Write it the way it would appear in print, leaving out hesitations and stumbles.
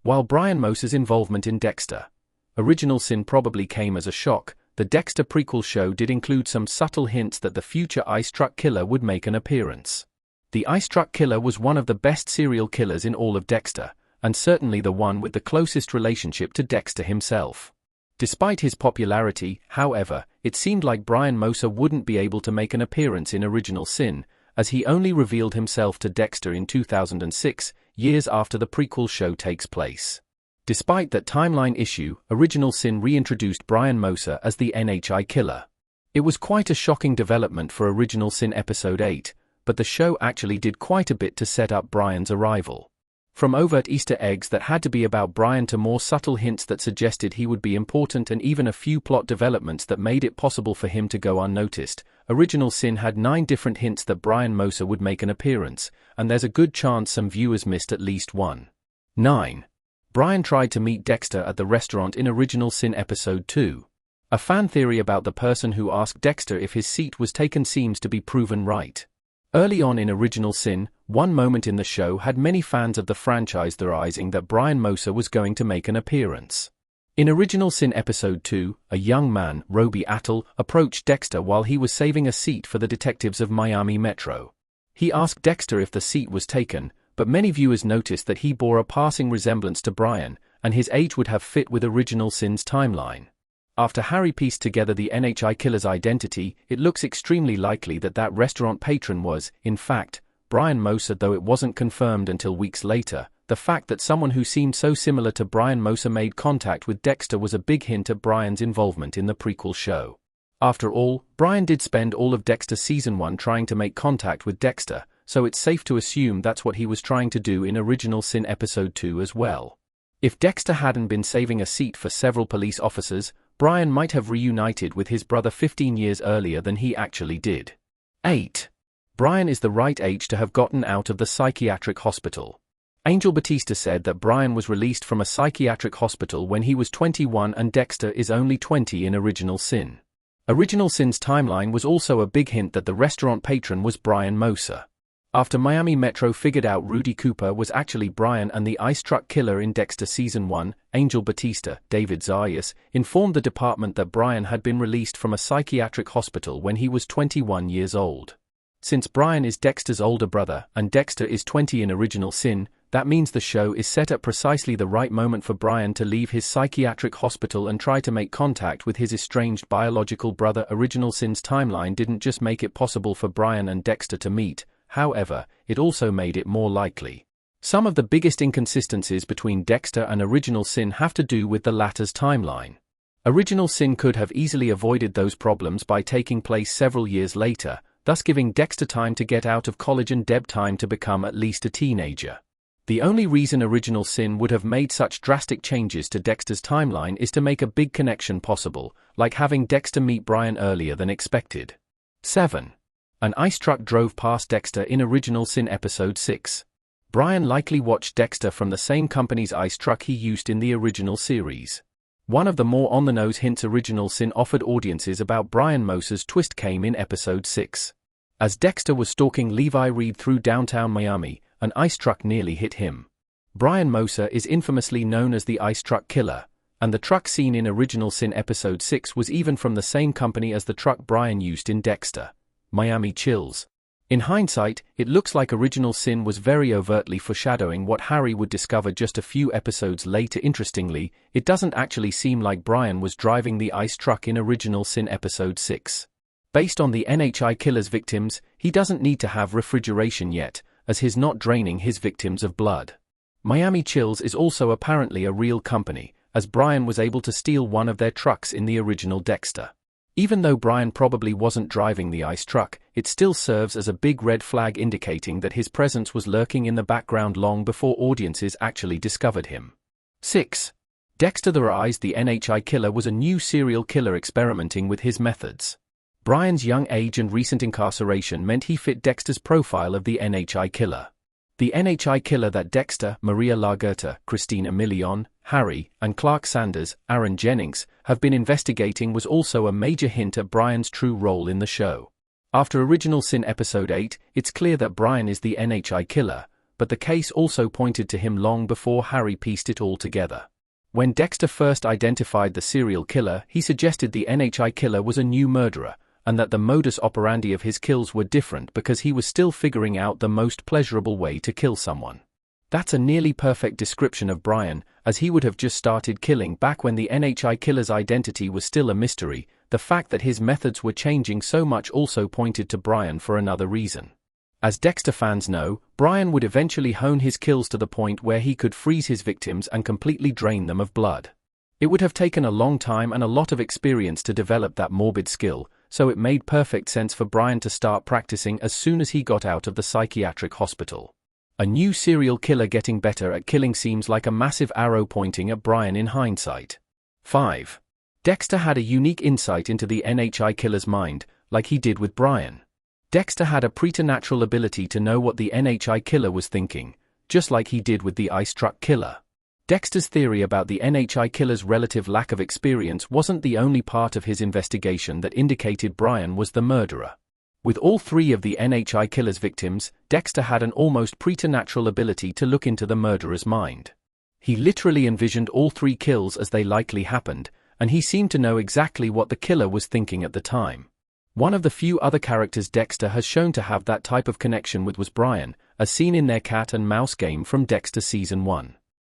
While Brian Moser's involvement in Dexter Original Sin probably came as a shock, the Dexter prequel show did include some subtle hints that the future ice truck killer would make an appearance. The ice truck killer was one of the best serial killers in all of Dexter, and certainly the one with the closest relationship to Dexter himself. Despite his popularity, however, it seemed like Brian Moser wouldn't be able to make an appearance in Original Sin, as he only revealed himself to Dexter in 2006, years after the prequel show takes place. Despite that timeline issue, Original Sin reintroduced Brian Moser as the NHI killer. It was quite a shocking development for Original Sin Episode 8, but the show actually did quite a bit to set up Brian's arrival. From overt Easter eggs that had to be about Brian to more subtle hints that suggested he would be important and even a few plot developments that made it possible for him to go unnoticed, Original Sin had 9 different hints that Brian Moser would make an appearance, and there's a good chance some viewers missed at least one. 9. Brian tried to meet Dexter at the restaurant in Original Sin Episode 2. A fan theory about the person who asked Dexter if his seat was taken seems to be proven right. Early on in Original Sin, one moment in the show had many fans of the franchise theorizing that Brian Moser was going to make an appearance. In Original Sin Episode 2, a young man, Roby Attle, approached Dexter while he was saving a seat for the detectives of Miami Metro. He asked Dexter if the seat was taken, but many viewers noticed that he bore a passing resemblance to Brian, and his age would have fit with Original Sin's timeline. After Harry pieced together the NHI killer's identity, it looks extremely likely that that restaurant patron was, in fact, Brian Moser, though it wasn't confirmed until weeks later. The fact that someone who seemed so similar to Brian Moser made contact with Dexter was a big hint at Brian's involvement in the prequel show. After all, Brian did spend all of Dexter Season 1 trying to make contact with Dexter, so it's safe to assume that's what he was trying to do in Original Sin Episode 2 as well. If Dexter hadn't been saving a seat for several police officers, Brian might have reunited with his brother 15 years earlier than he actually did. 8. Brian is the right age to have gotten out of the psychiatric hospital. Angel Batista said that Brian was released from a psychiatric hospital when he was 21 and Dexter is only 20 in Original Sin. Original Sin's timeline was also a big hint that the restaurant patron was Brian Moser. After Miami Metro figured out Rudy Cooper was actually Brian and the ice truck killer in Dexter Season 1, Angel Batista, David Zayas, informed the department that Brian had been released from a psychiatric hospital when he was 21 years old. Since Brian is Dexter's older brother and Dexter is 20 in Original Sin, that means the show is set at precisely the right moment for Brian to leave his psychiatric hospital and try to make contact with his estranged biological brother. Original Sin's timeline didn't just make it possible for Brian and Dexter to meet, however, it also made it more likely. Some of the biggest inconsistencies between Dexter and Original Sin have to do with the latter's timeline. Original Sin could have easily avoided those problems by taking place several years later, thus giving Dexter time to get out of college and Deb time to become at least a teenager. The only reason Original Sin would have made such drastic changes to Dexter's timeline is to make a big connection possible, like having Dexter meet Brian earlier than expected. 7. An ice truck drove past Dexter in Original Sin Episode 6. Brian likely watched Dexter from the same company's ice truck he used in the original series. One of the more on-the-nose hints Original Sin offered audiences about Brian Moser's twist came in Episode 6. As Dexter was stalking Levi Reed through downtown Miami, an ice truck nearly hit him. Brian Moser is infamously known as the ice truck killer, and the truck seen in Original Sin Episode 6 was even from the same company as the truck Brian used in Dexter, Miami Chills. In hindsight, it looks like Original Sin was very overtly foreshadowing what Harry would discover just a few episodes later. Interestingly, it doesn't actually seem like Brian was driving the ice truck in Original Sin Episode 6. Based on the NHI killer's victims, he doesn't need to have refrigeration yet, as he's not draining his victims of blood. Miami Chills is also apparently a real company, as Brian was able to steal one of their trucks in the original Dexter. Even though Brian probably wasn't driving the ice truck, it still serves as a big red flag indicating that his presence was lurking in the background long before audiences actually discovered him. 6. Dexter the Rise the NHI Killer was a new serial killer experimenting with his methods. Brian's young age and recent incarceration meant he fit Dexter's profile of the NHI Killer. The NHI Killer that Dexter, Maria Lagerta, Christina Milian, Harry, and Clark Sanders, Aaron Jennings, have been investigating was also a major hint at Brian's true role in the show. After Original Sin Episode 8, it's clear that Brian is the NHI Killer, but the case also pointed to him long before Harry pieced it all together. When Dexter first identified the serial killer, he suggested the NHI killer was a new murderer, and that the modus operandi of his kills were different because he was still figuring out the most pleasurable way to kill someone. That's a nearly perfect description of Brian, as he would have just started killing back when the NHI killer's identity was still a mystery. The fact that his methods were changing so much also pointed to Brian for another reason. As Dexter fans know, Brian would eventually hone his kills to the point where he could freeze his victims and completely drain them of blood. It would have taken a long time and a lot of experience to develop that morbid skill, so it made perfect sense for Brian to start practicing as soon as he got out of the psychiatric hospital. A new serial killer getting better at killing seems like a massive arrow pointing at Brian in hindsight. 5. Dexter had a unique insight into the NHI killer's mind, like he did with Brian. Dexter had a preternatural ability to know what the NHI killer was thinking, just like he did with the ice truck killer. Dexter's theory about the NHI killer's relative lack of experience wasn't the only part of his investigation that indicated Brian was the murderer. With all three of the NHI killer's victims, Dexter had an almost preternatural ability to look into the murderer's mind. He literally envisioned all three kills as they likely happened, and he seemed to know exactly what the killer was thinking at the time. One of the few other characters Dexter has shown to have that type of connection with was Brian, as seen in their cat and mouse game from Dexter Season 1.